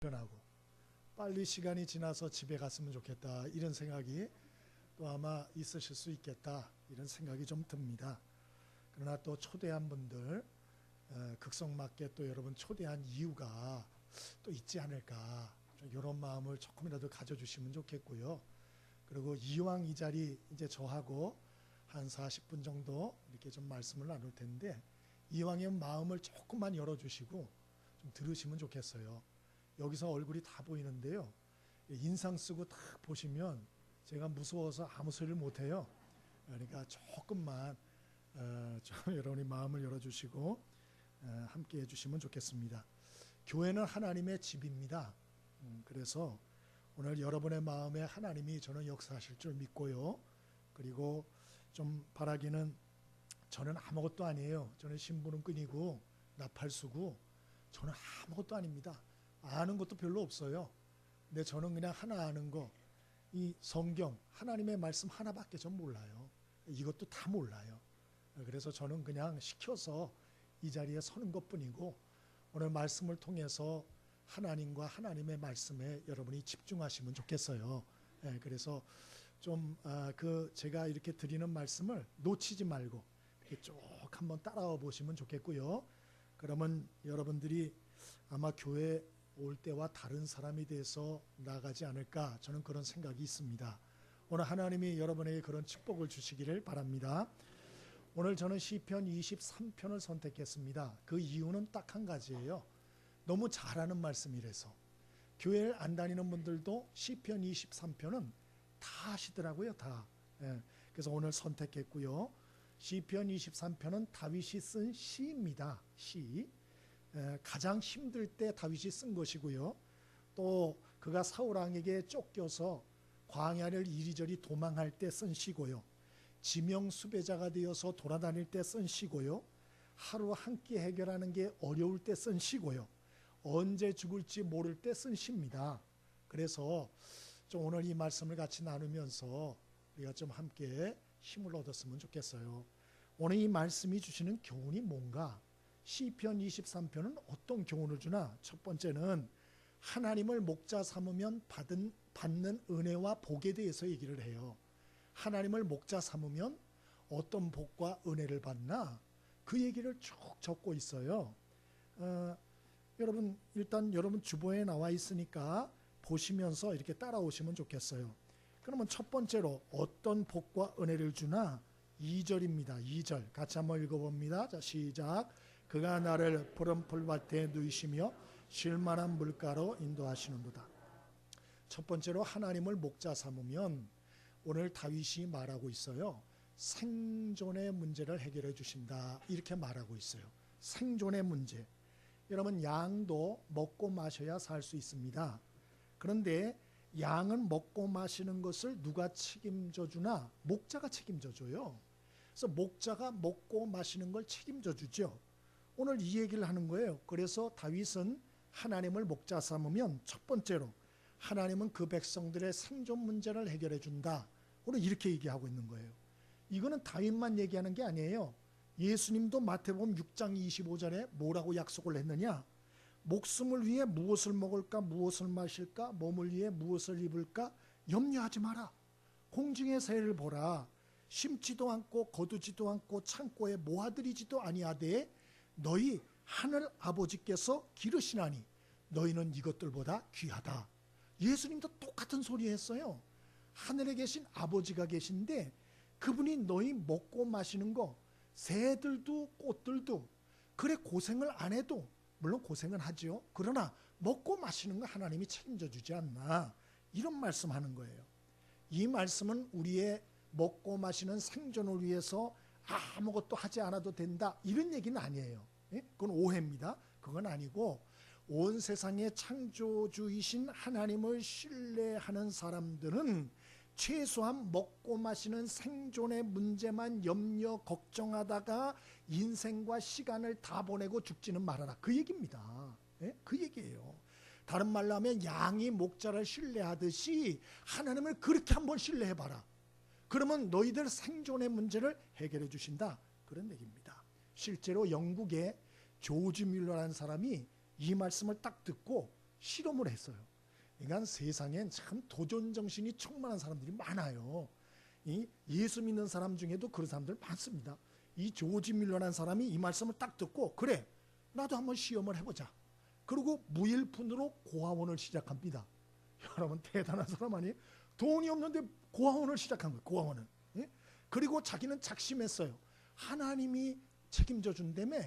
변하고 빨리 시간이 지나서 집에 갔으면 좋겠다, 이런 생각이 또 아마 있으실 수 있겠다, 이런 생각이 좀 듭니다. 그러나 또 초대한 분들, 극성맞게 또 여러분 초대한 이유가 또 있지 않을까, 이런 마음을 조금이라도 가져주시면 좋겠고요. 그리고 이왕 이 자리 이제 저하고 한 40분 정도 이렇게 좀 말씀을 나눌 텐데, 이왕의 마음을 조금만 열어주시고 좀 들으시면 좋겠어요. 여기서 얼굴이 다 보이는데요, 인상 쓰고 딱 보시면 제가 무서워서 아무 소리를 못해요. 그러니까 조금만 좀 여러분이 마음을 열어주시고 함께 해주시면 좋겠습니다. 교회는 하나님의 집입니다. 그래서 오늘 여러분의 마음에 하나님이 저는 역사하실 줄 믿고요. 그리고 좀 바라기는, 저는 아무것도 아니에요. 저는 신부는 끈이고 나팔수고 저는 아무것도 아닙니다. 아는 것도 별로 없어요. 근데 저는 그냥 하나 아는 거, 이 성경 하나님의 말씀 하나밖에 전 몰라요. 이것도 다 몰라요. 그래서 저는 그냥 시켜서 이 자리에 서는 것뿐이고, 오늘 말씀을 통해서 하나님과 하나님의 말씀에 여러분이 집중하시면 좋겠어요. 그래서 좀 제가 이렇게 드리는 말씀을 놓치지 말고 이렇게 쭉 한번 따라와 보시면 좋겠고요. 그러면 여러분들이 아마 교회 올 때와 다른 사람이 돼서 나가지 않을까, 저는 그런 생각이 있습니다. 오늘 하나님이 여러분에게 그런 축복을 주시기를 바랍니다. 오늘 저는 시편 23편을 선택했습니다. 그 이유는 딱 한 가지예요. 너무 잘하는 말씀이라서. 교회를 안 다니는 분들도 시편 23편은 다 하시더라고요. 다. 그래서 오늘 선택했고요. 시편 23편은 다윗이 쓴 시입니다. 시. 가장 힘들 때 다윗이 쓴 것이고요. 또 그가 사울왕에게 쫓겨서 광야를 이리저리 도망할 때 쓴 시고요. 지명수배자가 되어서 돌아다닐 때 쓴 시고요. 하루 한 끼 해결하는 게 어려울 때 쓴 시고요. 언제 죽을지 모를 때 쓴 시입니다. 그래서 좀 오늘 이 말씀을 같이 나누면서 우리가 좀 함께 힘을 얻었으면 좋겠어요. 오늘 이 말씀이 주시는 교훈이 뭔가? 시편 23편은 어떤 교훈을 주나? 첫 번째는 하나님을 목자 삼으면 받는 은혜와 복에 대해서 얘기를 해요. 하나님을 목자 삼으면 어떤 복과 은혜를 받나? 그 얘기를 쭉 적고 있어요. 여러분 일단 여러분 주보에 나와 있으니까 보시면서 이렇게 따라오시면 좋겠어요. 그러면 첫 번째로 어떤 복과 은혜를 주나? 2절입니다. 2절 같이 한번 읽어봅니다. 자, 시작. 그가 나를 푸른 풀밭에 누이시며 쉴만한 물가로 인도하시는도다. 첫 번째로 하나님을 목자 삼으면 오늘 다윗이 말하고 있어요. 생존의 문제를 해결해 주신다, 이렇게 말하고 있어요. 생존의 문제. 여러분 양도 먹고 마셔야 살 수 있습니다. 그런데 양은 먹고 마시는 것을 누가 책임져 주나? 목자가 책임져 줘요. 그래서 목자가 먹고 마시는 걸 책임져 주죠. 오늘 이 얘기를 하는 거예요. 그래서 다윗은 하나님을 목자 삼으면 첫 번째로 하나님은 그 백성들의 생존 문제를 해결해 준다. 오늘 이렇게 얘기하고 있는 거예요. 이거는 다윗만 얘기하는 게 아니에요. 예수님도 마태복음 6장 25절에 뭐라고 약속을 했느냐? 목숨을 위해 무엇을 먹을까, 무엇을 마실까, 몸을 위해 무엇을 입을까 염려하지 마라. 공중의 새를 보라. 심지도 않고 거두지도 않고 창고에 모아들이지도 아니하되 너희 하늘 아버지께서 기르시나니 너희는 이것들보다 귀하다. 예수님도 똑같은 소리 했어요. 하늘에 계신 아버지가 계신데 그분이 너희 먹고 마시는 거, 새들도 꽃들도 그래 고생을 안 해도, 물론 고생은 하지요. 그러나 먹고 마시는 거 하나님이 책임져 주지 않나, 이런 말씀하는 거예요. 이 말씀은 우리의 먹고 마시는 생존을 위해서 아무것도 하지 않아도 된다, 이런 얘기는 아니에요. 그건 오해입니다. 그건 아니고 온 세상의 창조주이신 하나님을 신뢰하는 사람들은 최소한 먹고 마시는 생존의 문제만 염려 걱정하다가 인생과 시간을 다 보내고 죽지는 말아라, 그 얘기입니다. 그 얘기예요. 다른 말로 하면 양이 목자를 신뢰하듯이 하나님을 그렇게 한번 신뢰해봐라. 그러면 너희들 생존의 문제를 해결해 주신다, 그런 얘기입니다. 실제로 영국의 조지 뮬러라는 사람이 이 말씀을 딱 듣고 실험을 했어요. 그러니까 세상엔 참 도전 정신이 충만한 사람들이 많아요. 이 예수 믿는 사람 중에도 그런 사람들 많습니다. 이 조지 밀러라는 사람이 이 말씀을 딱 듣고 그래 나도 한번 시험을 해보자. 그리고 무일푼으로 고아원을 시작합니다. 여러분 대단한 사람 아니에요? 돈이 없는데 고아원을 시작한 거예요. 고아원을. 예? 그리고 자기는 작심했어요. 하나님이 책임져 준다며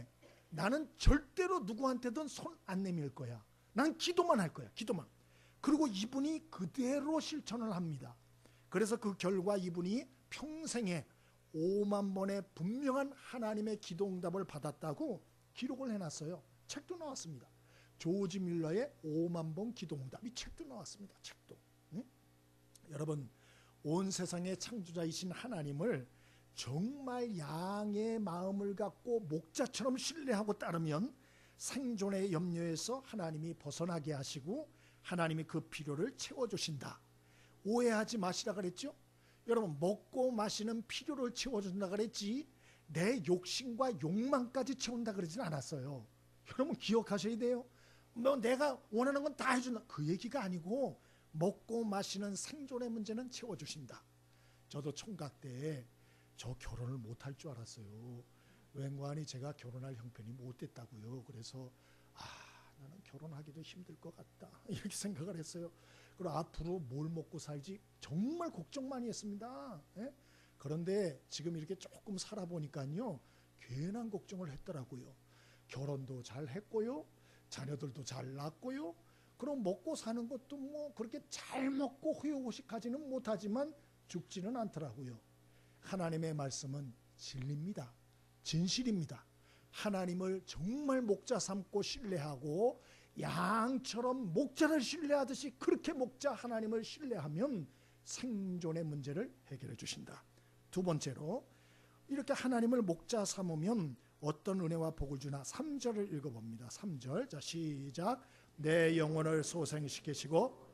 나는 절대로 누구한테든 손 안 내밀 거야. 난 기도만 할 거야. 기도만. 그리고 이분이 그대로 실천을 합니다. 그래서 그 결과 이분이 평생에 5만 번의 분명한 하나님의 기도 응답을 받았다고 기록을 해놨어요. 책도 나왔습니다. 조지 밀러의 5만 번 기도 응답. 이 책도 나왔습니다. 책도. 응? 여러분 온 세상의 창조자이신 하나님을 정말 양의 마음을 갖고 목자처럼 신뢰하고 따르면 생존의 염려에서 하나님이 벗어나게 하시고 하나님이 그 필요를 채워주신다. 오해하지 마시라 그랬죠? 여러분 먹고 마시는 필요를 채워준다 그랬지 내 욕심과 욕망까지 채운다 그러진 않았어요. 여러분 기억하셔야 돼요. 뭐 내가 원하는 건 다 해준다 그 얘기가 아니고 먹고 마시는 생존의 문제는 채워주신다. 저도 총각 때 저 결혼을 못할 줄 알았어요. 웬관이 제가 결혼할 형편이 못 됐다고요. 그래서 나는 결혼하기도 힘들 것 같다 이렇게 생각을 했어요. 그리고 앞으로 뭘 먹고 살지 정말 걱정 많이 했습니다. 예? 그런데 지금 이렇게 조금 살아보니까요 괜한 걱정을 했더라고요. 결혼도 잘 했고요, 자녀들도 잘 낳았고요. 그럼 먹고 사는 것도 뭐 그렇게 잘 먹고 후요고식하지는 못하지만 죽지는 않더라고요. 하나님의 말씀은 진리입니다. 진실입니다. 하나님을 정말 목자 삼고 신뢰하고 양처럼 목자를 신뢰하듯이 그렇게 목자 하나님을 신뢰하면 생존의 문제를 해결해 주신다. 두 번째로 이렇게 하나님을 목자 삼으면 어떤 은혜와 복을 주나 3절을 읽어봅니다. 3절 자 시작. 내 영혼을 소생시키시고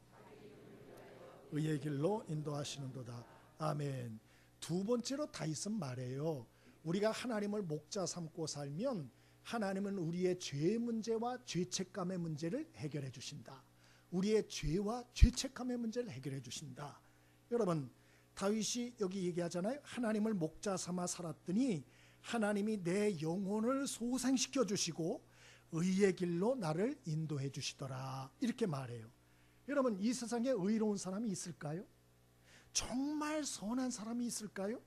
의의 길로 인도하시는도다. 아멘. 두 번째로 다윗은 말해요. 우리가 하나님을 목자 삼고 살면 하나님은 우리의 죄의 문제와 죄책감의 문제를 해결해 주신다. 우리의 죄와 죄책감의 문제를 해결해 주신다. 여러분 다윗이 여기 얘기하잖아요. 하나님을 목자 삼아 살았더니 하나님이 내 영혼을 소생시켜 주시고 의의 길로 나를 인도해 주시더라. 이렇게 말해요. 여러분 이 세상에 의로운 사람이 있을까요? 정말 선한 사람이 있을까요?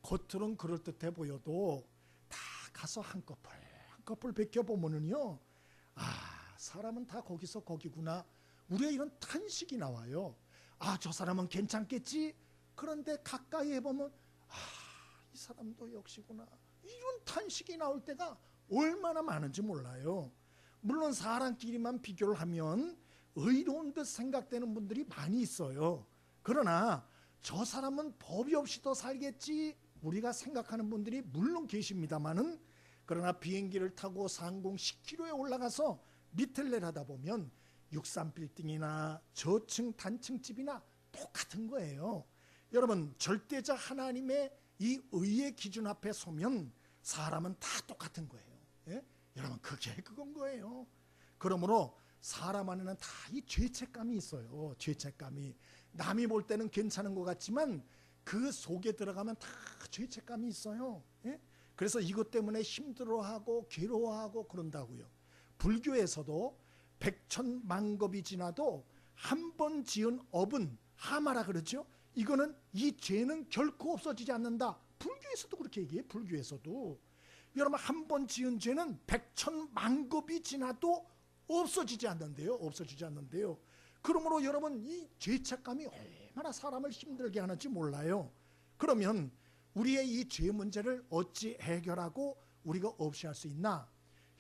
겉으로는 그럴듯해 보여도 다 가서 한꺼풀 베껴보면은요 사람은 다 거기서 거기구나. 우리가 이런 탄식이 나와요. 저 사람은 괜찮겠지? 그런데 가까이 해보면 이 사람도 역시구나. 이런 탄식이 나올 때가 얼마나 많은지 몰라요. 물론 사람끼리만 비교를 하면 의로운 듯 생각되는 분들이 많이 있어요. 그러나 저 사람은 법이 없이 더 살겠지 우리가 생각하는 분들이 물론 계십니다만은 그러나 비행기를 타고 상공 10km에 올라가서 밑을 내려다 보면 63빌딩이나 저층 단층집이나 똑같은 거예요. 여러분 절대자 하나님의 이 의의 기준 앞에 서면 사람은 다 똑같은 거예요. 예? 여러분 그게 그건 거예요. 그러므로 사람 안에는 다 이 죄책감이 있어요. 죄책감이 남이 볼 때는 괜찮은 것 같지만 그 속에 들어가면 다 죄책감이 있어요. 예? 그래서 이것 때문에 힘들어하고 괴로워하고 그런다고요. 불교에서도 백천만겁이 지나도 한 번 지은 업은 하마라 그러죠. 이거는 이 죄는 결코 없어지지 않는다. 불교에서도 그렇게 얘기해요. 불교에서도 여러분 한 번 지은 죄는 백천만겁이 지나도 없어지지 않는데요. 없어지지 않는데요. 그러므로 여러분 이 죄책감이 얼마나 사람을 힘들게 하는지 몰라요. 그러면 우리의 이 죄 문제를 어찌 해결하고 우리가 없이 할 수 있나?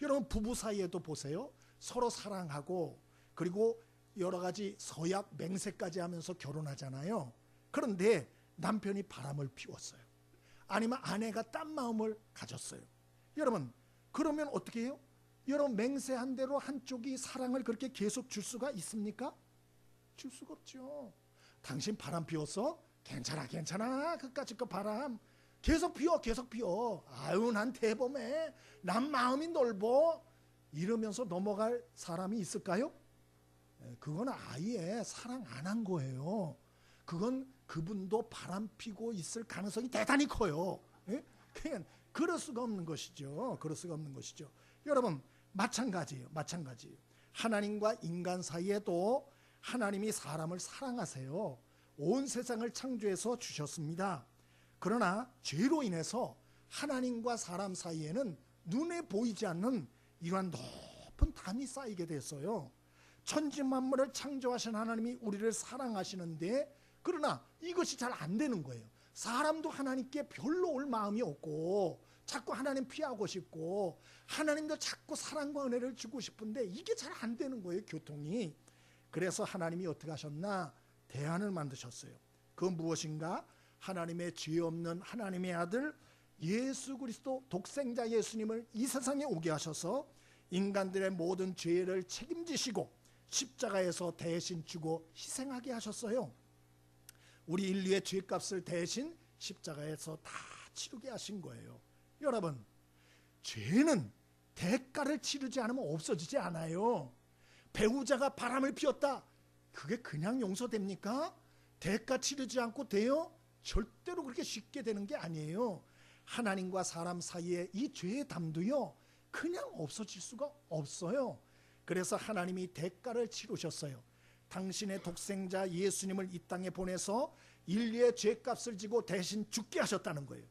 여러분 부부 사이에도 보세요. 서로 사랑하고 그리고 여러 가지 서약 맹세까지 하면서 결혼하잖아요. 그런데 남편이 바람을 피웠어요. 아니면 아내가 딴 마음을 가졌어요. 여러분 그러면 어떻게 해요? 여러분 맹세한 대로 한쪽이 사랑을 그렇게 계속 줄 수가 있습니까? 줄 수가 없죠. 당신 바람 피웠어? 괜찮아 그까짓 거 바람 계속 피워 아유 난 대범해 난 마음이 넓어 이러면서 넘어갈 사람이 있을까요? 그건 아예 사랑 안 한 거예요. 그건 그분도 바람 피고 있을 가능성이 대단히 커요. 그냥 그럴 수가 없는 것이죠. 그럴 수가 없는 것이죠. 여러분, 마찬가지예요. 하나님과 인간 사이에도 하나님이 사람을 사랑하세요. 온 세상을 창조해서 주셨습니다. 그러나 죄로 인해서 하나님과 사람 사이에는 눈에 보이지 않는 이러한 높은 담이 쌓이게 됐어요. 천지 만물을 창조하신 하나님이 우리를 사랑하시는데, 그러나 이것이 잘 안 되는 거예요. 사람도 하나님께 별로 올 마음이 없고 자꾸 하나님 피하고 싶고 하나님도 자꾸 사랑과 은혜를 주고 싶은데 이게 잘 안 되는 거예요, 교통이. 그래서 하나님이 어떻게 하셨나? 대안을 만드셨어요. 그건 무엇인가? 하나님의 죄 없는 하나님의 아들 예수 그리스도 독생자 예수님을 이 세상에 오게 하셔서 인간들의 모든 죄를 책임지시고 십자가에서 대신 주고 희생하게 하셨어요. 우리 인류의 죄값을 대신 십자가에서 다 치르게 하신 거예요. 여러분, 죄는 대가를 치르지 않으면 없어지지 않아요. 배우자가 바람을 피웠다, 그게 그냥 용서됩니까? 대가 치르지 않고 돼요? 절대로 그렇게 쉽게 되는 게 아니에요. 하나님과 사람 사이에 이 죄의 담도요, 그냥 없어질 수가 없어요. 그래서 하나님이 대가를 치르셨어요. 당신의 독생자 예수님을 이 땅에 보내서 인류의 죄값을 지고 대신 죽게 하셨다는 거예요.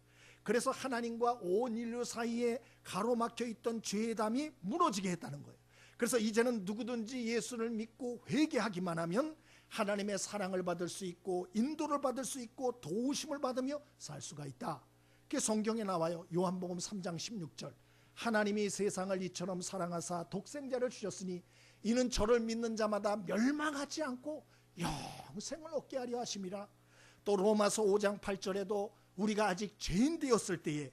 그래서 하나님과 온 인류 사이에 가로막혀 있던 죄의 담이 무너지게 했다는 거예요. 그래서 이제는 누구든지 예수를 믿고 회개하기만 하면 하나님의 사랑을 받을 수 있고 인도를 받을 수 있고 도우심을 받으며 살 수가 있다. 그게 성경에 나와요. 요한복음 3장 16절. 하나님이 세상을 이처럼 사랑하사 독생자를 주셨으니 이는 저를 믿는 자마다 멸망하지 않고 영생을 얻게 하려 하심이라. 또 로마서 5장 8절에도 우리가 아직 죄인 되었을 때에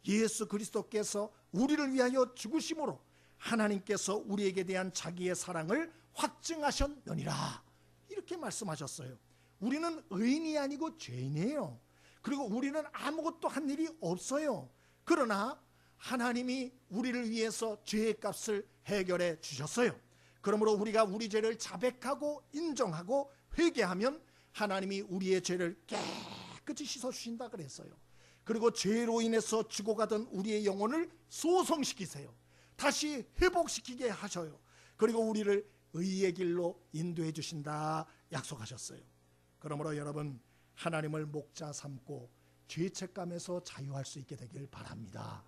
예수 그리스도께서 우리를 위하여 죽으심으로 하나님께서 우리에게 대한 자기의 사랑을 확증하셨느니라, 이렇게 말씀하셨어요. 우리는 의인이 아니고 죄인이에요. 그리고 우리는 아무것도 한 일이 없어요. 그러나 하나님이 우리를 위해서 죄의 값을 해결해 주셨어요. 그러므로 우리가 우리 죄를 자백하고 인정하고 회개하면 하나님이 우리의 죄를 깨끗이 씻어주신다 그랬어요. 그리고 죄로 인해서 죽어가던 우리의 영혼을 소성시키세요. 다시 회복시키게 하셔요. 그리고 우리를 의의 길로 인도해 주신다 약속하셨어요. 그러므로 여러분, 하나님을 목자 삼고 죄책감에서 자유할 수 있게 되길 바랍니다.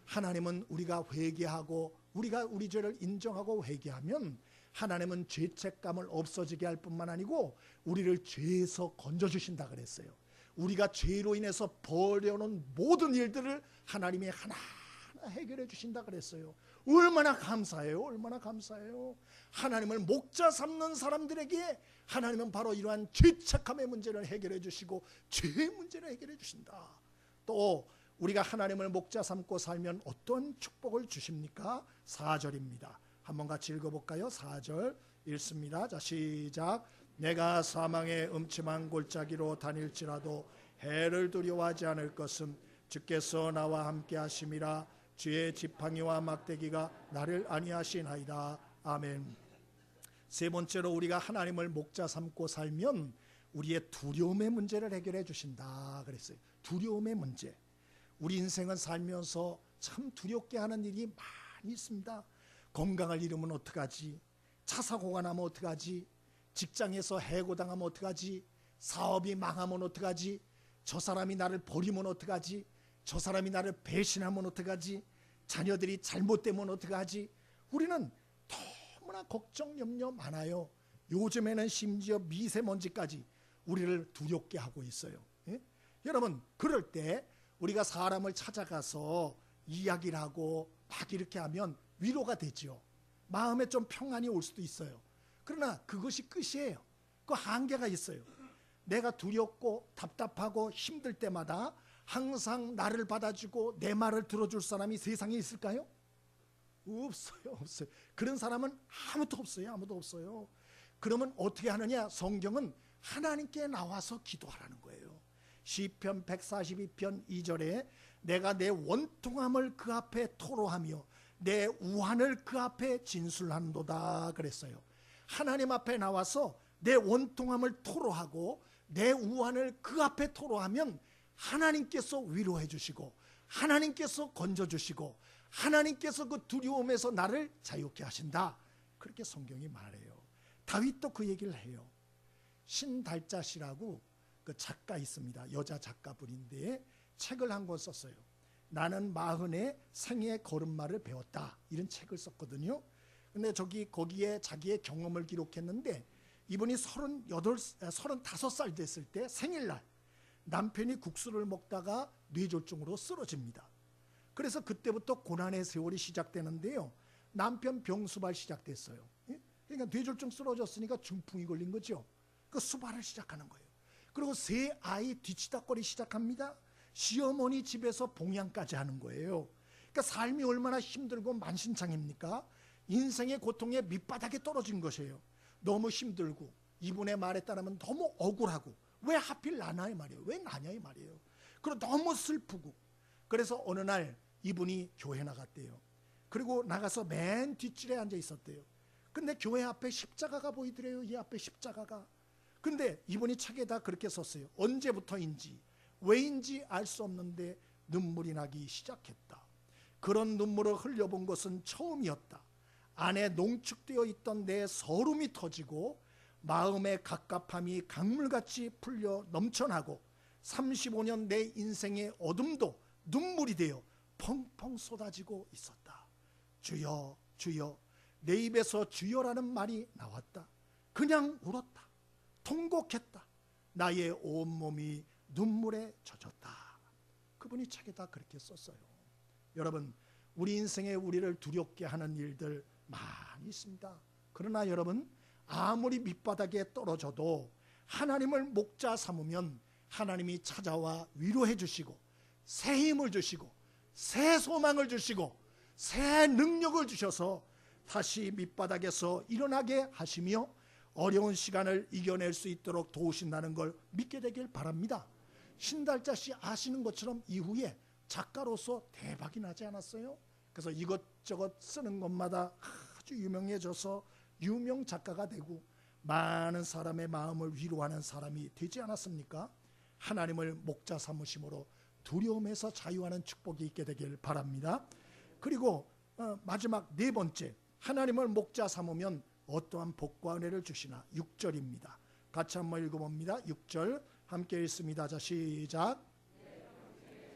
하나님은 우리가 회개하고 우리가 우리 죄를 인정하고 회개하면 하나님은 죄책감을 없어지게 할 뿐만 아니고 우리를 죄에서 건져주신다 그랬어요. 우리가 죄로 인해서 벌여놓은 모든 일들을 하나님이 하나하나 해결해 주신다 그랬어요. 얼마나 감사해요. 얼마나 감사해요. 하나님을 목자 삼는 사람들에게 하나님은 바로 이러한 죄책감의 문제를 해결해 주시고 죄의 문제를 해결해 주신다. 또 우리가 하나님을 목자 삼고 살면 어떤 축복을 주십니까? 4절입니다. 한번 같이 읽어볼까요? 4절 읽습니다. 자, 시작. 내가 사망의 음침한 골짜기로 다닐지라도 해를 두려워하지 않을 것은 주께서 나와 함께 하심이라. 주의 지팡이와 막대기가 나를 안위하시나이다. 아멘. 세 번째로 우리가 하나님을 목자 삼고 살면 우리의 두려움의 문제를 해결해 주신다 그랬어요. 두려움의 문제. 우리 인생은 살면서 참 두렵게 하는 일이 많이 있습니다. 건강을 잃으면 어떡하지? 차 사고가 나면 어떡하지? 직장에서 해고당하면 어떡하지? 사업이 망하면 어떡하지? 저 사람이 나를 버리면 어떡하지? 저 사람이 나를 배신하면 어떡하지? 자녀들이 잘못되면 어떡하지? 우리는 너무나 걱정 염려 많아요. 요즘에는 심지어 미세먼지까지 우리를 두렵게 하고 있어요. 예? 여러분, 그럴 때 우리가 사람을 찾아가서 이야기를 하고 막 이렇게 하면 위로가 되죠. 마음에 좀 평안이 올 수도 있어요. 그러나 그것이 끝이에요. 그 한계가 있어요. 내가 두렵고 답답하고 힘들 때마다 항상 나를 받아주고 내 말을 들어줄 사람이 세상에 있을까요? 없어요. 없어요. 그런 사람은 아무도 없어요. 아무도 없어요. 그러면 어떻게 하느냐? 성경은 하나님께 나와서 기도하라는 거예요. 시편 142편 2절에 내가 내 원통함을 그 앞에 토로하며 내 우환을 그 앞에 진술한도다 그랬어요. 하나님 앞에 나와서 내 원통함을 토로하고 내 우환을 그 앞에 토로하면 하나님께서 위로해 주시고 하나님께서 건져 주시고 하나님께서 그 두려움에서 나를 자유케 하신다. 그렇게 성경이 말해요. 다윗도 그 얘기를 해요. 신달자 씨라고 그 작가 있습니다. 여자 작가분인데 책을 한 권 썼어요. 나는 마흔의 생의 걸음마를 배웠다. 이런 책을 썼거든요. 근데 거기에 자기의 경험을 기록했는데 이분이 35살 됐을 때 생일날 남편이 국수를 먹다가 뇌졸중으로 쓰러집니다. 그래서 그때부터 고난의 세월이 시작되는데요. 남편 병수발 시작됐어요. 그러니까 뇌졸중 쓰러졌으니까 중풍이 걸린 거죠. 그 수발을 시작하는 거예요. 그리고 세 아이 뒤치다거리 시작합니다. 시어머니 집에서 봉양까지 하는 거예요. 그러니까 삶이 얼마나 힘들고 만신창입니까? 인생의 고통의 밑바닥에 떨어진 것이에요. 너무 힘들고 이분의 말에 따르면 너무 억울하고 왜 하필 나냐 이 말이에요. 왜 나냐 이 말이에요. 그리고 너무 슬프고 그래서 어느 날 이분이 교회 나갔대요. 그리고 나가서 맨 뒷줄에 앉아 있었대요. 근데 교회 앞에 십자가가 보이더래요. 이 앞에 십자가가. 근데 이분이 책에다 그렇게 썼어요. 언제부터인지 왜인지 알 수 없는데 눈물이 나기 시작했다. 그런 눈물을 흘려본 것은 처음이었다. 안에 농축되어 있던 내 서름이 터지고 마음의 갑갑함이 강물같이 풀려 넘쳐나고 35년 내 인생의 어둠도 눈물이 되어 펑펑 쏟아지고 있었다. 주여 주여 내 입에서 주여라는 말이 나왔다. 그냥 울었다. 통곡했다. 나의 온몸이 눈물에 젖었다. 그분이 책에다 그렇게 썼어요. 여러분 우리 인생에 우리를 두렵게 하는 일들 많이 있습니다. 그러나 여러분 아무리 밑바닥에 떨어져도 하나님을 목자 삼으면 하나님이 찾아와 위로해 주시고 새 힘을 주시고 새 소망을 주시고 새 능력을 주셔서 다시 밑바닥에서 일어나게 하시며 어려운 시간을 이겨낼 수 있도록 도우신다는 걸 믿게 되길 바랍니다. 신달자 씨 아시는 것처럼 이후에 작가로서 대박이 나지 않았어요? 그래서 이것저것 쓰는 것마다 아주 유명해져서 유명 작가가 되고 많은 사람의 마음을 위로하는 사람이 되지 않았습니까? 하나님을 목자 삼으심으로 두려움에서 자유하는 축복이 있게 되길 바랍니다. 그리고 마지막 네 번째, 하나님을 목자 삼으면 어떠한 복과 은혜를 주시나. 6절입니다. 같이 한번 읽어봅니다. 6절 함께 읽습니다. 자, 시작.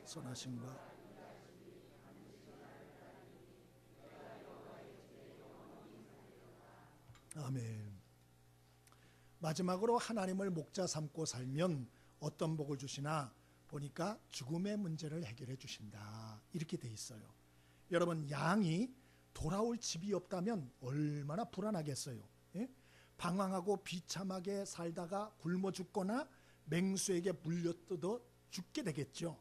선하심과 아멘. 마지막으로 하나님을 목자 삼고 살면 어떤 복을 주시나 보니까 죽음의 문제를 해결해 주신다. 이렇게 돼 있어요. 여러분 양이 돌아올 집이 없다면 얼마나 불안하겠어요. 예? 방황하고 비참하게 살다가 굶어 죽거나 맹수에게 물려뜯어 죽게 되겠죠.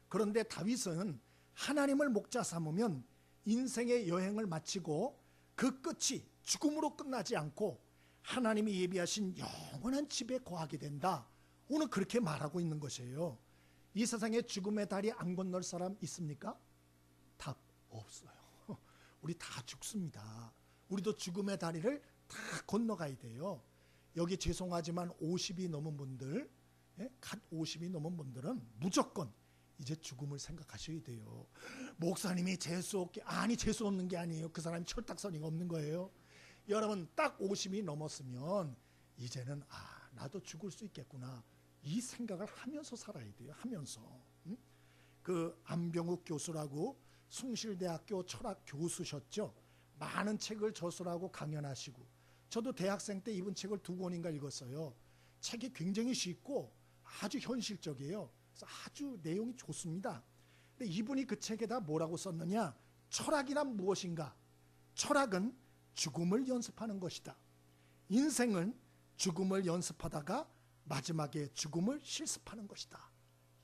그런데 다윗은 하나님을 목자 삼으면 인생의 여행을 마치고 그 끝이 죽음으로 끝나지 않고 하나님이 예비하신 영원한 집에 거하게 된다. 오늘 그렇게 말하고 있는 것이에요. 이 세상에 죽음의 다리 안 건널 사람 있습니까? 답 없어요. 우리 다 죽습니다. 우리도 죽음의 다리를 다 건너가야 돼요. 여기 죄송하지만 50이 넘은 분들, 갓 50이 넘은 분들은 무조건 이제 죽음을 생각하셔야 돼요. 목사님이 재수 없게, 아니 재수 없는 게 아니에요. 그 사람이 철딱서니가 없는 거예요. 여러분 딱 50이 넘었으면 이제는 나도 죽을 수 있겠구나 이 생각을 하면서 살아야 돼요. 하면서 그 안병욱 교수라고 숭실대학교 철학 교수셨죠. 많은 책을 저술하고 강연하시고 저도 대학생 때 이분 책을 2권인가 읽었어요. 책이 굉장히 쉽고 아주 현실적이에요. 그래서 아주 내용이 좋습니다. 근데 이분이 그 책에다 뭐라고 썼느냐. 철학이란 무엇인가. 철학은 죽음을 연습하는 것이다. 인생은 죽음을 연습하다가 마지막에 죽음을 실습하는 것이다.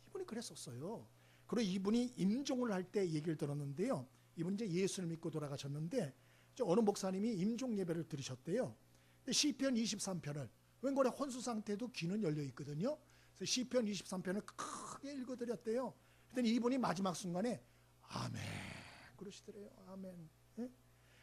이분이 그랬었어요. 그리고 이분이 임종을 할 때 얘기를 들었는데요. 이분이 이제 예수를 믿고 돌아가셨는데 어느 목사님이 임종 예배를 드리셨대요. 시편 23편을 웬걸에 혼수 상태도 귀는 열려 있거든요. 그래서 시편 23편을 크게 읽어드렸대요. 그랬더니 이분이 마지막 순간에 아멘 그러시더래요. 아멘. 예?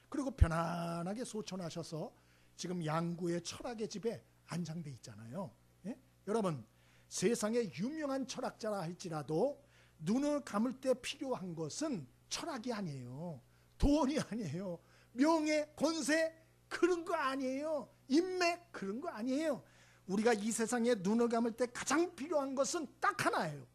그리고 편안하게 소천하셔서 지금 양구의 철학의 집에 안장돼 있잖아요. 예? 여러분, 세상에 유명한 철학자라 할지라도 눈을 감을 때 필요한 것은 철학이 아니에요. 돈이 아니에요. 명예, 권세 그런 거 아니에요. 인맥 그런 거 아니에요. 우리가 이 세상에 눈을 감을 때 가장 필요한 것은 딱 하나예요.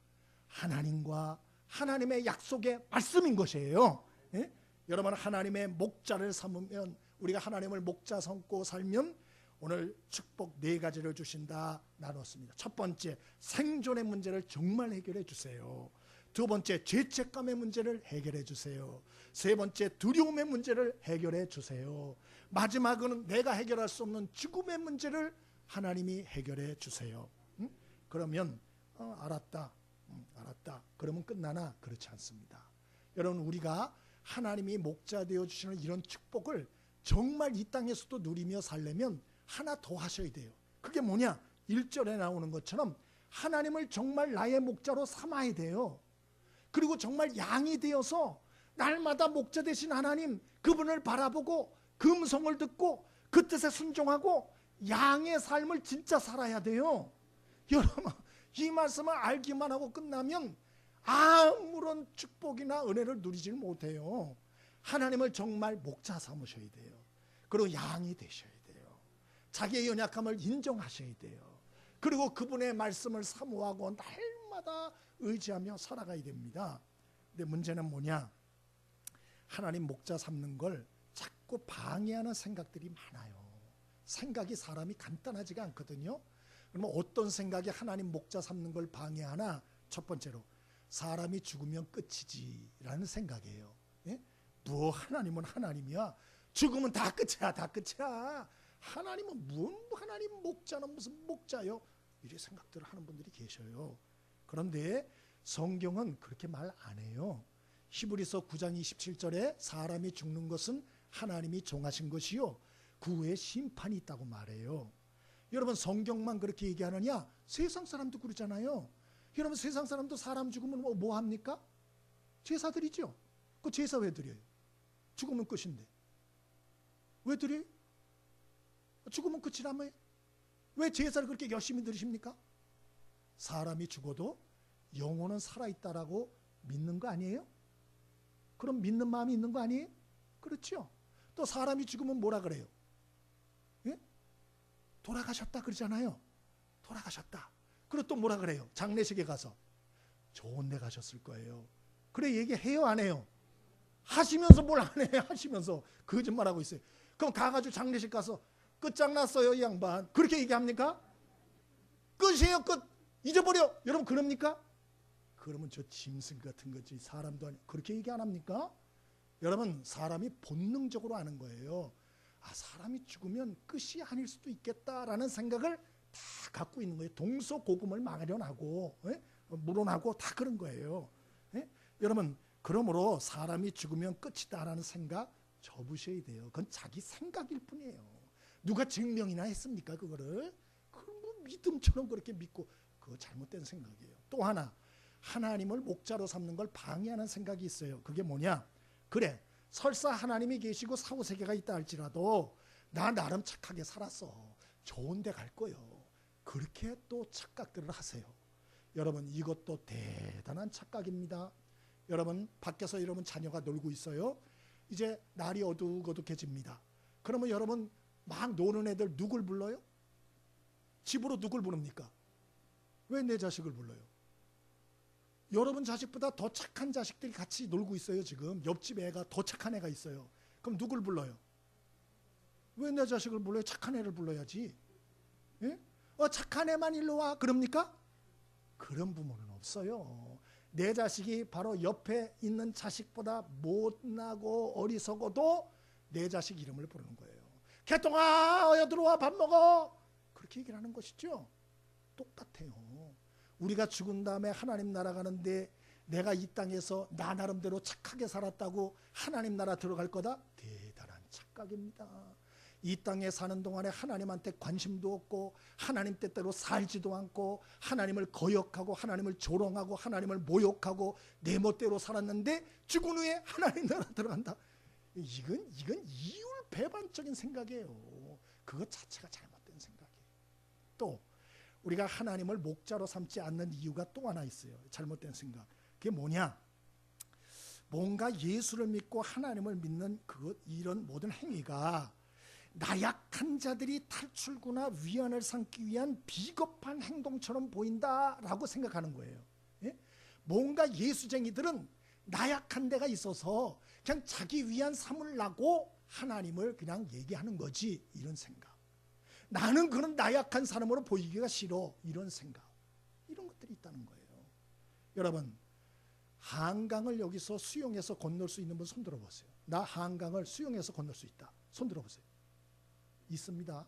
하나님과 하나님의 약속의 말씀인 것이에요. 예? 여러분, 하나님의 목자를 삼으면, 우리가 하나님을 목자 삼고 살면 오늘 축복 4가지를 주신다 나눴습니다. 첫 번째, 생존의 문제를 정말 해결해 주세요. 두 번째, 죄책감의 문제를 해결해 주세요. 세 번째, 두려움의 문제를 해결해 주세요. 마지막은 내가 해결할 수 없는 죽음의 문제를 하나님이 해결해 주세요. 그러면 알았다. 그러면 끝나나? 그렇지 않습니다. 여러분, 우리가 하나님이 목자 되어 주시는 이런 축복을 정말 이 땅에서도 누리며 살려면 하나 더 하셔야 돼요. 그게 뭐냐? 1절에 나오는 것처럼 하나님을 정말 나의 목자로 삼아야 돼요. 그리고 정말 양이 되어서 날마다 목자 되신 하나님, 그분을 바라보고 그 음성을 듣고 그 뜻에 순종하고 양의 삶을 진짜 살아야 돼요. 여러분, 이 말씀을 알기만 하고 끝나면 아무런 축복이나 은혜를 누리질 못해요. 하나님을 정말 목자 삼으셔야 돼요. 그리고 양이 되셔야 돼요. 자기의 연약함을 인정하셔야 돼요. 그리고 그분의 말씀을 사모하고 날마다 의지하며 살아가야 됩니다. 근데 문제는 뭐냐? 하나님 목자 삼는 걸 자꾸 방해하는 생각들이 많아요. 생각이 사람이 간단하지가 않거든요. 그러면 어떤 생각이 하나님 목자 삼는 걸 방해하나? 첫 번째로, 사람이 죽으면 끝이지 라는 생각이에요. 예? 뭐 하나님은 하나님이야. 죽으면 다 끝이야. 다 끝이야. 하나님은 하나님 목자는 무슨 목자요? 이런 생각들을 하는 분들이 계셔요. 그런데 성경은 그렇게 말 안 해요. 히브리서 9장 27절에 사람이 죽는 것은 하나님이 정하신 것이요 그 후에 심판이 있다고 말해요. 여러분, 성경만 그렇게 얘기하느냐? 세상 사람도 그러잖아요. 여러분, 세상 사람도 사람 죽으면 뭐 합니까? 제사 드리죠. 그 제사 왜 드려요? 죽으면 끝인데. 왜 드려요? 죽으면 끝이라며. 왜 제사를 그렇게 열심히 드리십니까? 사람이 죽어도 영혼은 살아있다라고 믿는 거 아니에요? 그럼 믿는 마음이 있는 거 아니에요? 그렇죠. 또 사람이 죽으면 뭐라 그래요? 예? 돌아가셨다 그러잖아요. 돌아가셨다. 그리고 또 뭐라 그래요? 장례식에 가서 좋은 데 가셨을 거예요. 그래 얘기해요 안 해요? 하시면서 뭘 안 해? 하시면서 거짓말하고 있어요. 그럼 가가지고 장례식 가서 끝장났어요 이 양반, 그렇게 얘기합니까? 끝이에요 끝, 잊어버려, 여러분 그럽니까? 그러면 저 짐승 같은 거지 사람도 아니고 그렇게 얘기 안 합니까? 여러분, 사람이 본능적으로 아는 거예요. 아, 사람이 죽으면 끝이 아닐 수도 있겠다라는 생각을 다 갖고 있는 거예요. 동서고금을 마련하고 물어나고 다 그런 거예요. 여러분, 그러므로 사람이 죽으면 끝이다라는 생각 접으셔야 돼요. 그건 자기 생각일 뿐이에요. 누가 증명이나 했습니까 그거를? 그건 뭐 믿음처럼 그렇게 믿고, 그거 잘못된 생각이에요. 또 하나, 하나님을 목자로 삼는 걸 방해하는 생각이 있어요. 그게 뭐냐? 그래, 설사 하나님이 계시고 사후세계가 있다 할지라도 나 나름 착하게 살았어, 좋은 데 갈 거요, 그렇게 또 착각들을 하세요. 여러분, 이것도 대단한 착각입니다. 여러분, 밖에서 여러분 자녀가 놀고 있어요. 이제 날이 어둑어둑해집니다. 그러면 여러분 막 노는 애들 누굴 불러요? 집으로 누굴 부릅니까? 왜 내 자식을 불러요? 여러분 자식보다 더 착한 자식들이 같이 놀고 있어요. 지금 옆집 애가 더 착한 애가 있어요. 그럼 누굴 불러요? 왜 내 자식을 불러요? 착한 애를 불러야지. 예? 착한 애만 일로 와 그럽니까? 그런 부모는 없어요. 내 자식이 바로 옆에 있는 자식보다 못나고 어리석어도 내 자식 이름을 부르는 거예요. 개똥아 어여 들어와 밥 먹어, 그렇게 얘기를 하는 것이죠. 똑같아요. 우리가 죽은 다음에 하나님 나라 가는데 내가 이 땅에서 나 나름대로 착하게 살았다고 하나님 나라 들어갈 거다? 대단한 착각입니다. 이 땅에 사는 동안에 하나님한테 관심도 없고 하나님 뜻대로 살지도 않고 하나님을 거역하고 하나님을 조롱하고 하나님을 모욕하고 내 멋대로 살았는데 죽은 후에 하나님 나라 들어간다. 이건 이율배반적인 생각이에요. 그것 자체가 잘못된 생각이에요. 또 우리가 하나님을 목자로 삼지 않는 이유가 또 하나 있어요. 잘못된 생각. 그게 뭐냐? 뭔가 예수를 믿고 하나님을 믿는 이런 모든 행위가 나약한 자들이 탈출구나 위안을 삼기 위한 비겁한 행동처럼 보인다라고 생각하는 거예요. 예? 뭔가 예수쟁이들은 나약한 데가 있어서 그냥 자기 위안 삼으려고 하나님을 그냥 얘기하는 거지, 이런 생각. 나는 그런 나약한 사람으로 보이기가 싫어, 이런 생각. 이런 것들이 있다는 거예요. 여러분, 한강을 여기서 수영해서 건널 수 있는 분 손 들어보세요. 나 한강을 수영해서 건널 수 있다. 손 들어보세요. 있습니다.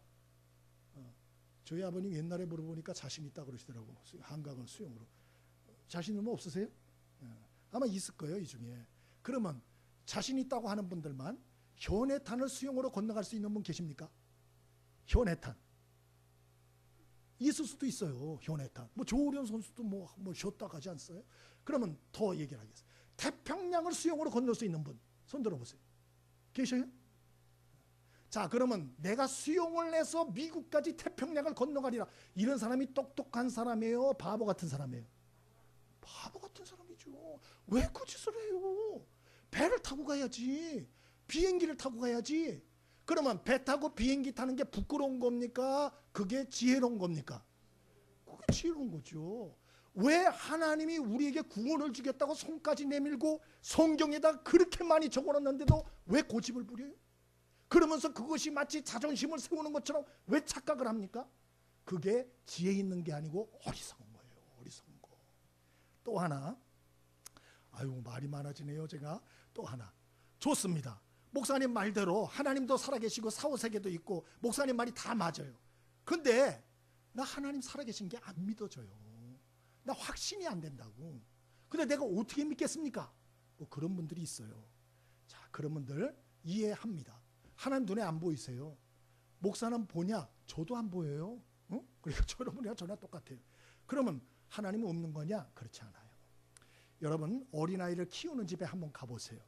저희 아버님 옛날에 물어보니까 자신 있다고 그러시더라고. 한강을 수영으로. 자신 있는 없으세요? 아마 있을 거예요, 이 중에. 그러면 자신 있다고 하는 분들만 현해탄을 수영으로 건너갈 수 있는 분 계십니까? 현해탄. 있을 수도 있어요, 현해탄. 뭐 조우련 선수도 뭐 쉬었다 가지 않았어요? 그러면 더 얘기를 하겠어요. 태평양을 수영으로 건널 수 있는 분 손 들어보세요. 계셔요? 자, 그러면 내가 수영을 해서 미국까지 태평양을 건너가리라. 이런 사람이 똑똑한 사람이에요? 바보 같은 사람이에요? 바보 같은 사람이죠. 왜 그 짓을 해요? 배를 타고 가야지. 비행기를 타고 가야지. 그러면 배 타고 비행기 타는 게 부끄러운 겁니까? 그게 지혜로운 겁니까? 그게 지혜로운 거죠. 왜 하나님이 우리에게 구원을 주겠다고 손까지 내밀고 성경에다 그렇게 많이 적어놨는데도 왜 고집을 부려요? 그러면서 그것이 마치 자존심을 세우는 것처럼 왜 착각을 합니까? 그게 지혜 있는 게 아니고 어리석은 거예요. 어리석은 거. 또 하나, 아유 말이 많아지네요. 제가 또 하나. 좋습니다. 목사님 말대로 하나님도 살아계시고 사후세계도 있고 목사님 말이 다 맞아요. 근데 나 하나님 살아계신 게 안 믿어져요. 나 확신이 안 된다고. 근데 내가 어떻게 믿겠습니까? 뭐 그런 분들이 있어요. 자, 그런 분들 이해합니다. 하나님 눈에 안 보이세요? 목사는 보냐? 저도 안 보여요. 응? 그러니까 여러분이랑 저랑 똑같아요. 그러면 하나님은 없는 거냐? 그렇지 않아요. 여러분 어린아이를 키우는 집에 한번 가보세요.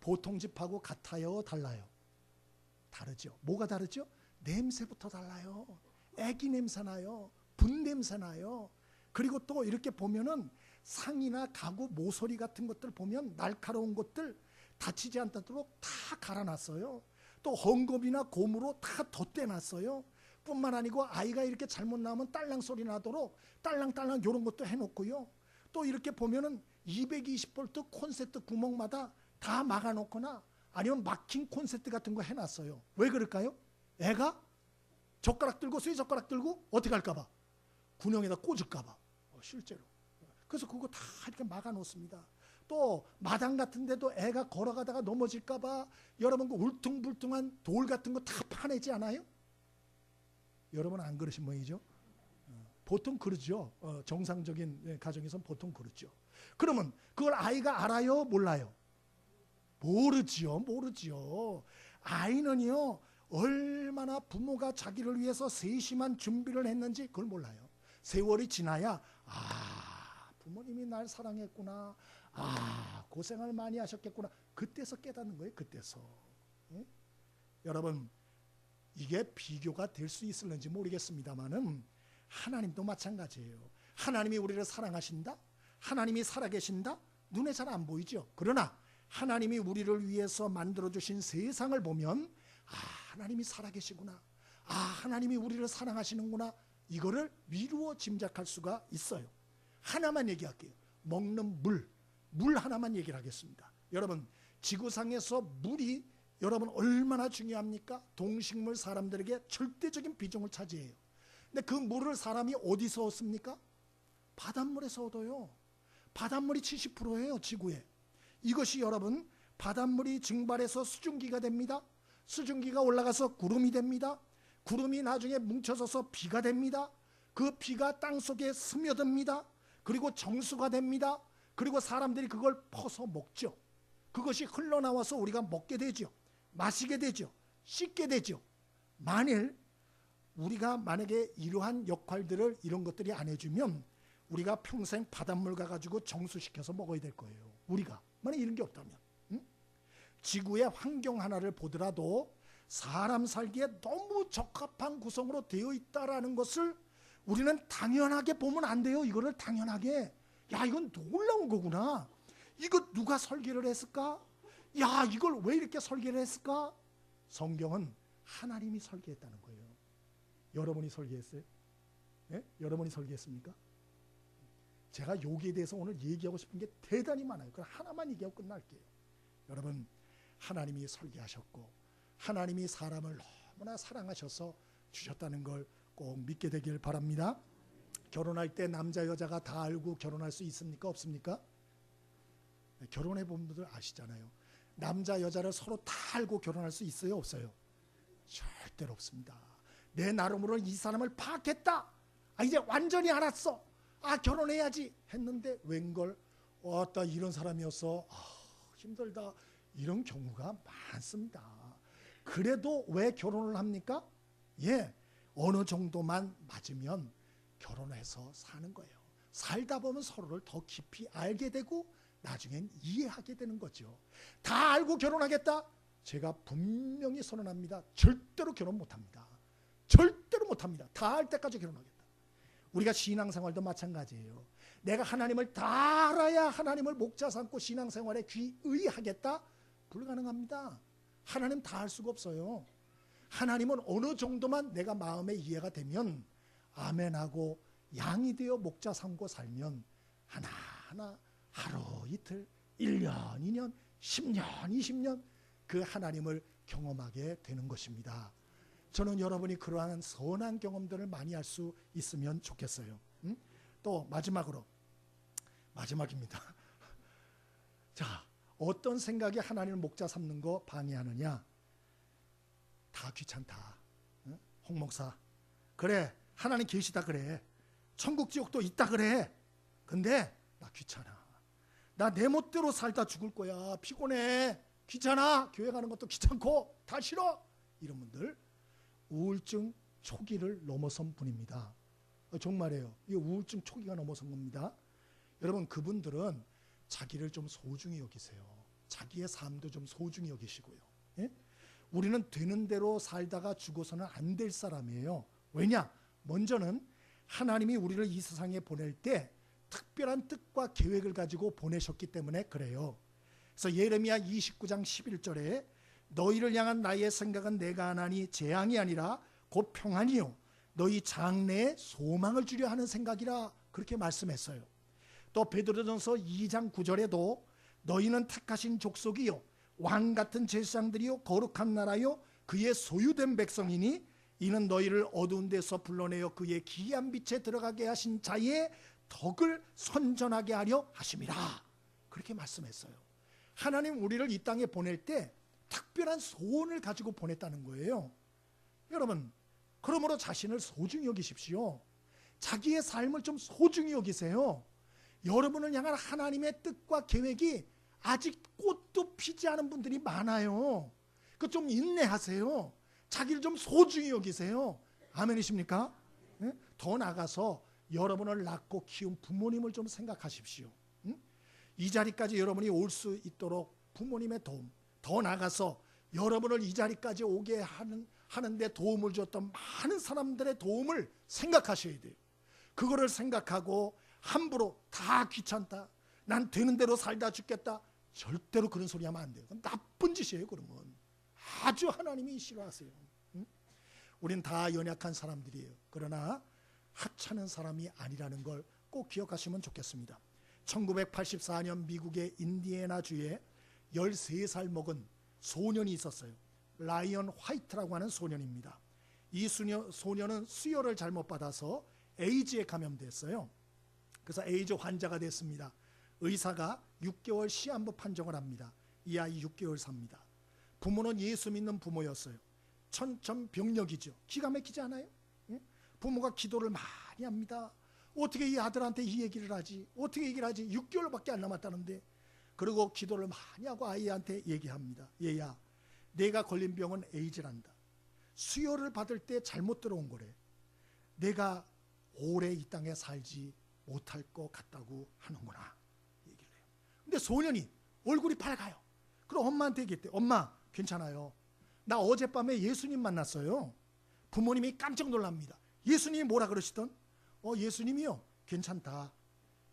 보통 집하고 같아요? 달라요? 다르죠. 뭐가 다르죠? 냄새부터 달라요. 애기 냄새 나요. 분 냄새 나요. 그리고 또 이렇게 보면은 상이나 가구, 모서리 같은 것들 보면 날카로운 것들 다치지 않도록 다 갈아놨어요. 또 헝겊이나 고무로 다 덧대놨어요. 뿐만 아니고 아이가 이렇게 잘못 나오면 딸랑 소리 나도록 딸랑딸랑 이런 것도 해놓고요. 또 이렇게 보면은 220V 콘센트 구멍마다 다 막아놓거나 아니면 막힌 콘센트 같은 거 해놨어요. 왜 그럴까요? 애가 젓가락 들고 쇠젓가락 들고 어떻게 할까봐, 군형에다 꽂을까봐. 실제로. 그래서 그거 다 이렇게 막아놓습니다. 또 마당 같은 데도 애가 걸어가다가 넘어질까봐 여러분 그 울퉁불퉁한 돌 같은 거 다 파내지 않아요? 여러분 안 그러신 모양이죠? 보통 그러죠. 정상적인 가정에서는 보통 그렇죠. 그러면 그걸 아이가 알아요? 몰라요? 모르지요. 아이는요 얼마나 부모가 자기를 위해서 세심한 준비를 했는지 그걸 몰라요. 세월이 지나야 부모님이 날 사랑했구나, 고생을 많이 하셨겠구나, 그때서 깨닫는 거예요. 그때서. 예? 여러분 이게 비교가 될 수 있을는지 모르겠습니다만은 하나님도 마찬가지예요. 하나님이 우리를 사랑하신다, 하나님이 살아계신다, 눈에 잘 안 보이죠. 그러나 하나님이 우리를 위해서 만들어주신 세상을 보면 하나님이 살아계시구나, 하나님이 우리를 사랑하시는구나, 이거를 미루어 짐작할 수가 있어요. 하나만 얘기할게요. 먹는 물 하나만 얘기를 하겠습니다. 여러분 지구상에서 물이 여러분 얼마나 중요합니까? 동식물 사람들에게 절대적인 비중을 차지해요. 근데 그 물을 사람이 어디서 얻습니까? 바닷물에서 얻어요. 바닷물이 70%예요 지구에. 이것이 여러분 바닷물이 증발해서 수증기가 됩니다. 수증기가 올라가서 구름이 됩니다. 구름이 나중에 뭉쳐져서 비가 됩니다. 그 비가 땅속에 스며듭니다. 그리고 정수가 됩니다. 그리고 사람들이 그걸 퍼서 먹죠. 그것이 흘러나와서 우리가 먹게 되죠. 마시게 되죠. 씻게 되죠. 우리가 만약에 이러한 역할들을 이런 것들이 안 해주면 우리가 평생 바닷물 가가지고 정수시켜서 먹어야 될 거예요. 우리가 만약 이런 게 없다면. 지구의 환경 하나를 보더라도 사람 살기에 너무 적합한 구성으로 되어 있다라는 것을 우리는 당연하게 보면 안 돼요. 이거를 당연하게. 야, 이건 놀라운 거구나. 이거 누가 설계를 했을까? 야, 이걸 왜 이렇게 설계를 했을까? 성경은 하나님이 설계했다는 거예요. 여러분이 설계했어요? 예? 여러분이 설계했습니까? 제가 여기에 대해서 오늘 얘기하고 싶은 게 대단히 많아요. 그럼 하나만 얘기하고 끝날게요. 여러분, 하나님이 설계하셨고 하나님이 사람을 너무나 사랑하셔서 주셨다는 걸 꼭 믿게 되길 바랍니다. 결혼할 때 남자 여자가 다 알고 결혼할 수 있습니까? 없습니까? 결혼해 본 분들 아시잖아요. 남자 여자를 서로 다 알고 결혼할 수 있어요? 없어요? 절대로 없습니다. 내 나름으로 이 사람을 파악했다. 이제 완전히 알았어. 결혼해야지 했는데 웬걸 왔다 이런 사람이었어. 힘들다. 이런 경우가 많습니다. 그래도 왜 결혼을 합니까? 어느 정도만 맞으면 결혼해서 사는 거예요. 살다 보면 서로를 더 깊이 알게 되고 나중엔 이해하게 되는 거죠. 다 알고 결혼하겠다? 제가 분명히 선언합니다. 절대로 결혼 못합니다. 절대로 못합니다. 다 알 때까지 결혼하겠다. 우리가 신앙생활도 마찬가지예요. 내가 하나님을 다 알아야 하나님을 목자 삼고 신앙생활에 귀의하겠다? 불가능합니다. 하나님 다 알 수가 없어요. 하나님은 어느 정도만 내가 마음에 이해가 되면 아멘하고 양이 되어 목자 삼고 살면 하나하나 하루 이틀 1년 2년 10년 20년 그 하나님을 경험하게 되는 것입니다. 저는 여러분이 그러한 선한 경험들을 많이 할 수 있으면 좋겠어요. 또 마지막입니다. 자, 어떤 생각이 하나님을 목자 삼는 거 방해하느냐? 다 귀찮다. 홍 목사, 그래 하나님 계시다 그래. 천국 지옥도 있다 그래. 근데 나 귀찮아. 나 내 멋대로 살다 죽을 거야. 피곤해. 귀찮아. 교회 가는 것도 귀찮고 다 싫어. 이런 분들 우울증 초기를 넘어선 분입니다. 정말이에요. 이 우울증 초기가 넘어선 겁니다. 여러분, 그분들은 자기를 좀 소중히 여기세요. 자기의 삶도 좀 소중히 여기시고요. 우리는 되는 대로 살다가 죽어서는 안 될 사람이에요. 왜냐? 먼저는 하나님이 우리를 이 세상에 보낼 때 특별한 뜻과 계획을 가지고 보내셨기 때문에 그래요. 그래서 예레미야 29장 11절에 너희를 향한 나의 생각은 내가 하나니 재앙이 아니라 곧 평안이요 너희 장래에 소망을 주려 하는 생각이라 그렇게 말씀했어요. 또 베드로전서 2장 9절에도 너희는 택하신 족속이요 왕 같은 제사장들이요 거룩한 나라요 그의 소유된 백성이니 이는 너희를 어두운 데서 불러내어 그의 기이한 빛에 들어가게 하신 자의 덕을 선전하게 하려 하심이라 그렇게 말씀했어요. 하나님 우리를 이 땅에 보낼 때 특별한 소원을 가지고 보냈다는 거예요. 여러분, 그러므로 자신을 소중히 여기십시오. 자기의 삶을 좀 소중히 여기세요. 여러분을 향한 하나님의 뜻과 계획이 아직 꽃도 피지 않은 분들이 많아요. 그 좀 인내하세요. 자기를 좀 소중히 여기세요. 아멘이십니까? 네? 더 나아가서 여러분을 낳고 키운 부모님을 좀 생각하십시오. 이 자리까지 여러분이 올 수 있도록 부모님의 도움, 더 나아가서 여러분을 이 자리까지 오게 하는데 도움을 줬던 많은 사람들의 도움을 생각하셔야 돼요. 그거를 생각하고 함부로 다 귀찮다, 난 되는 대로 살다 죽겠다, 절대로 그런 소리 하면 안 돼요. 그건 나쁜 짓이에요. 그러면 아주 하나님이 싫어하세요. 우린 다 연약한 사람들이에요. 그러나 하찮은 사람이 아니라는 걸 꼭 기억하시면 좋겠습니다. 1984년 미국의 인디애나주에 13살 먹은 소년이 있었어요. 라이언 화이트라고 하는 소년입니다. 이 소년은 수혈을 잘못 받아서 에이즈에 감염됐어요. 그래서 에이즈 환자가 됐습니다. 의사가 6개월 시한부 판정을 합니다. 이 아이 6개월 삽니다. 부모는 예수 믿는 부모였어요. 천천병력이죠. 기가 막히지 않아요? 부모가 기도를 많이 합니다. 어떻게 이 아들한테 이 얘기를 하지? 어떻게 얘기를 하지? 6개월밖에 안 남았다는데. 그리고 기도를 많이 하고 아이한테 얘기합니다. 얘야, 내가 걸린 병은 에이즈란다. 수혈을 받을 때 잘못 들어온 거래. 내가 오래 이 땅에 살지 못할 것 같다고 하는구나. 얘기를 해요. 근데 소년이 얼굴이 밝아요. 그럼 엄마한테 얘기했대. 엄마, 괜찮아요. 나 어젯밤에 예수님 만났어요. 부모님이 깜짝 놀랍니다. 예수님이 뭐라 그러시던? 예수님이요, 괜찮다.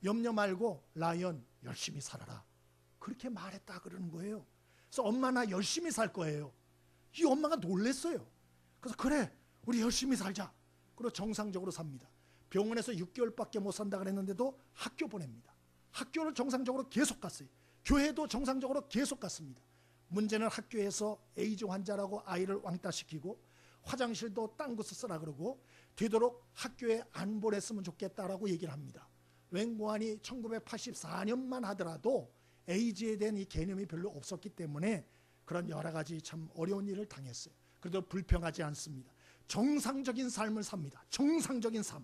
염려 말고 라이언 열심히 살아라. 그렇게 말했다 그러는 거예요. 그래서 엄마 나 열심히 살 거예요. 이 엄마가 놀랬어요. 그래서 그래, 우리 열심히 살자. 그리고 정상적으로 삽니다. 병원에서 6개월밖에 못 산다 그랬는데도 학교 보냅니다. 학교를 정상적으로 계속 갔어요. 교회도 정상적으로 계속 갔습니다. 문제는 학교에서 에이즈 환자라고 아이를 왕따시키고 화장실도 딴 곳을 쓰라 그러고 되도록 학교에 안 보냈으면 좋겠다라고 얘기를 합니다. 웬고하니 1984년만 하더라도 에이즈에 대한 이 개념이 별로 없었기 때문에 그런 여러 가지 참 어려운 일을 당했어요. 그래도 불평하지 않습니다. 정상적인 삶을 삽니다. 정상적인 삶.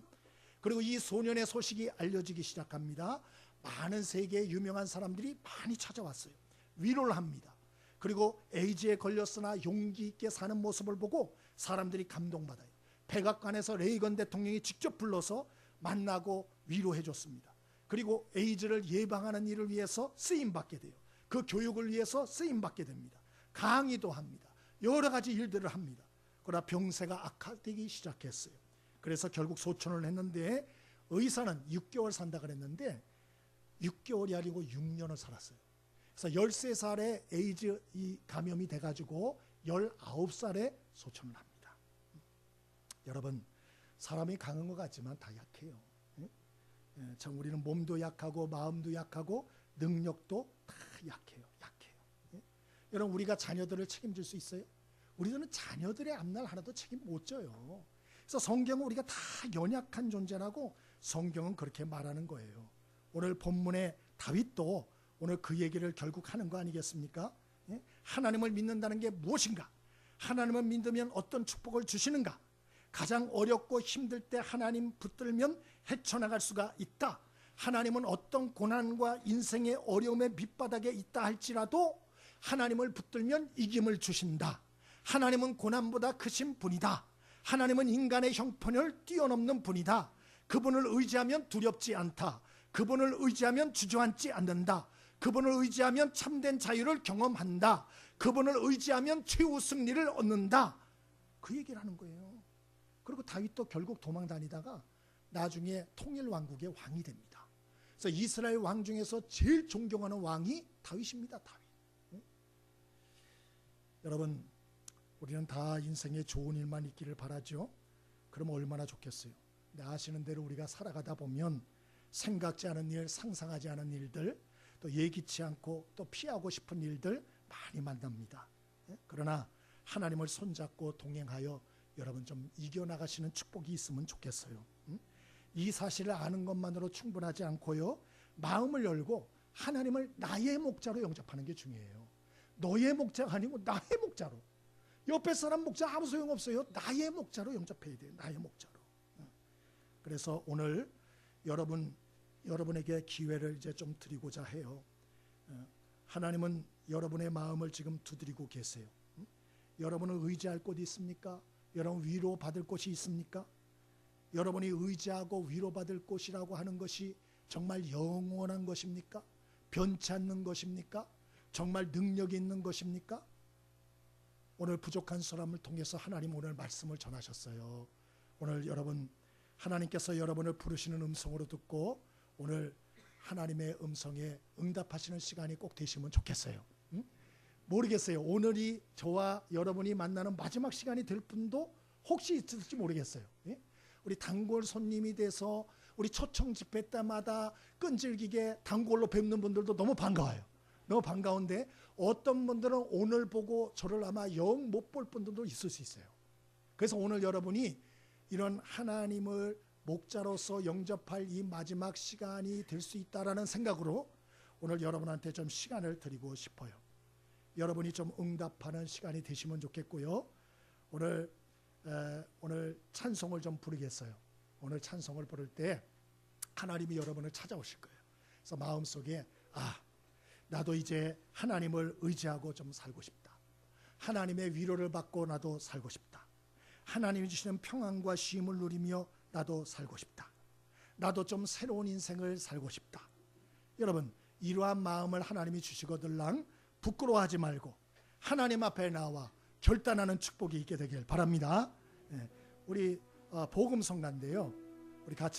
그리고 이 소년의 소식이 알려지기 시작합니다. 많은 세계의 유명한 사람들이 많이 찾아왔어요. 위로를 합니다. 그리고 에이즈에 걸렸으나 용기 있게 사는 모습을 보고 사람들이 감동받아요. 백악관에서 레이건 대통령이 직접 불러서 만나고 위로해 줬습니다. 그리고 에이즈를 예방하는 일을 위해서 쓰임받게 돼요. 그 교육을 위해서 쓰임받게 됩니다. 강의도 합니다. 여러 가지 일들을 합니다. 그러나 병세가 악화되기 시작했어요. 그래서 결국 소천을 했는데 의사는 6개월 산다 그랬는데 6개월이 아니고 6년을 살았어요. 그래서 13살에 에이즈 이 감염이 돼가지고 19살에 소천을 합니다. 여러분, 사람이 강한 것 같지만 다 약해요. 참 우리는 몸도 약하고 마음도 약하고 능력도 다 약해요. 여러분, 우리가 자녀들을 책임질 수 있어요? 우리들은 자녀들의 앞날 하나도 책임 못 져요. 그래서 성경은 우리가 다 연약한 존재라고 성경은 그렇게 말하는 거예요. 오늘 본문의 다윗도 오늘 그 얘기를 결국 하는 거 아니겠습니까? 하나님을 믿는다는 게 무엇인가? 하나님을 믿으면 어떤 축복을 주시는가? 가장 어렵고 힘들 때 하나님 붙들면 헤쳐나갈 수가 있다. 하나님은 어떤 고난과 인생의 어려움의 밑바닥에 있다 할지라도 하나님을 붙들면 이김을 주신다. 하나님은 고난보다 크신 분이다. 하나님은 인간의 형편을 뛰어넘는 분이다. 그분을 의지하면 두렵지 않다. 그분을 의지하면 주저앉지 않는다. 그분을 의지하면 참된 자유를 경험한다. 그분을 의지하면 최후 승리를 얻는다. 그 얘기를 하는 거예요. 그리고 다윗도 결국 도망 다니다가 나중에 통일왕국의 왕이 됩니다. 그래서 이스라엘 왕 중에서 제일 존경하는 왕이 다윗입니다. 다윗. 여러분, 우리는 다 인생에 좋은 일만 있기를 바라죠. 그럼 얼마나 좋겠어요. 근데 아시는 대로 우리가 살아가다 보면 생각지 않은 일, 상상하지 않은 일들, 또 예기치 않고 또 피하고 싶은 일들 많이 만납니다. 그러나 하나님을 손잡고 동행하여 여러분 좀 이겨나가시는 축복이 있으면 좋겠어요. 이 사실을 아는 것만으로 충분하지 않고요, 마음을 열고 하나님을 나의 목자로 영접하는 게 중요해요. 너의 목자가 아니고 나의 목자로. 옆에 사람 목자 아무 소용없어요. 나의 목자로 영접해야 돼요. 나의 목자로. 그래서 오늘 여러분에게 기회를 이제 좀 드리고자 해요. 하나님은 여러분의 마음을 지금 두드리고 계세요. 여러분은 의지할 곳이 있습니까? 여러분 위로받을 곳이 있습니까? 여러분이 의지하고 위로받을 곳이라고 하는 것이 정말 영원한 것입니까? 변치 않는 것입니까? 정말 능력이 있는 것입니까? 오늘 부족한 사람을 통해서 하나님 오늘 말씀을 전하셨어요. 오늘 여러분, 하나님께서 여러분을 부르시는 음성으로 듣고 오늘 하나님의 음성에 응답하시는 시간이 꼭 되시면 좋겠어요. 모르겠어요. 오늘이 저와 여러분이 만나는 마지막 시간이 될 분도 혹시 있을지 모르겠어요. 우리 단골 손님이 돼서 우리 초청 집회 때마다 끈질기게 단골로 뵙는 분들도 너무 반가워요. 너무 반가운데 어떤 분들은 오늘 보고 저를 아마 영 못 볼 분들도 있을 수 있어요. 그래서 오늘 여러분이 이런 하나님을 목자로서 영접할 이 마지막 시간이 될 수 있다라는 생각으로 오늘 여러분한테 좀 시간을 드리고 싶어요. 여러분이 좀 응답하는 시간이 되시면 좋겠고요. 오늘 찬송을 좀 부르겠어요. 오늘 찬송을 부를 때 하나님이 여러분을 찾아오실 거예요. 그래서 마음속에 나도 이제 하나님을 의지하고 좀 살고 싶다. 하나님의 위로를 받고 나도 살고 싶다. 하나님이 주시는 평안과 쉼을 누리며 나도 살고 싶다. 나도 좀 새로운 인생을 살고 싶다. 여러분, 이러한 마음을 하나님이 주시거들랑 부끄러워하지 말고 하나님 앞에 나와 결단하는 축복이 있게 되길 바랍니다. 우리 복음 성가인데요. 우리 같이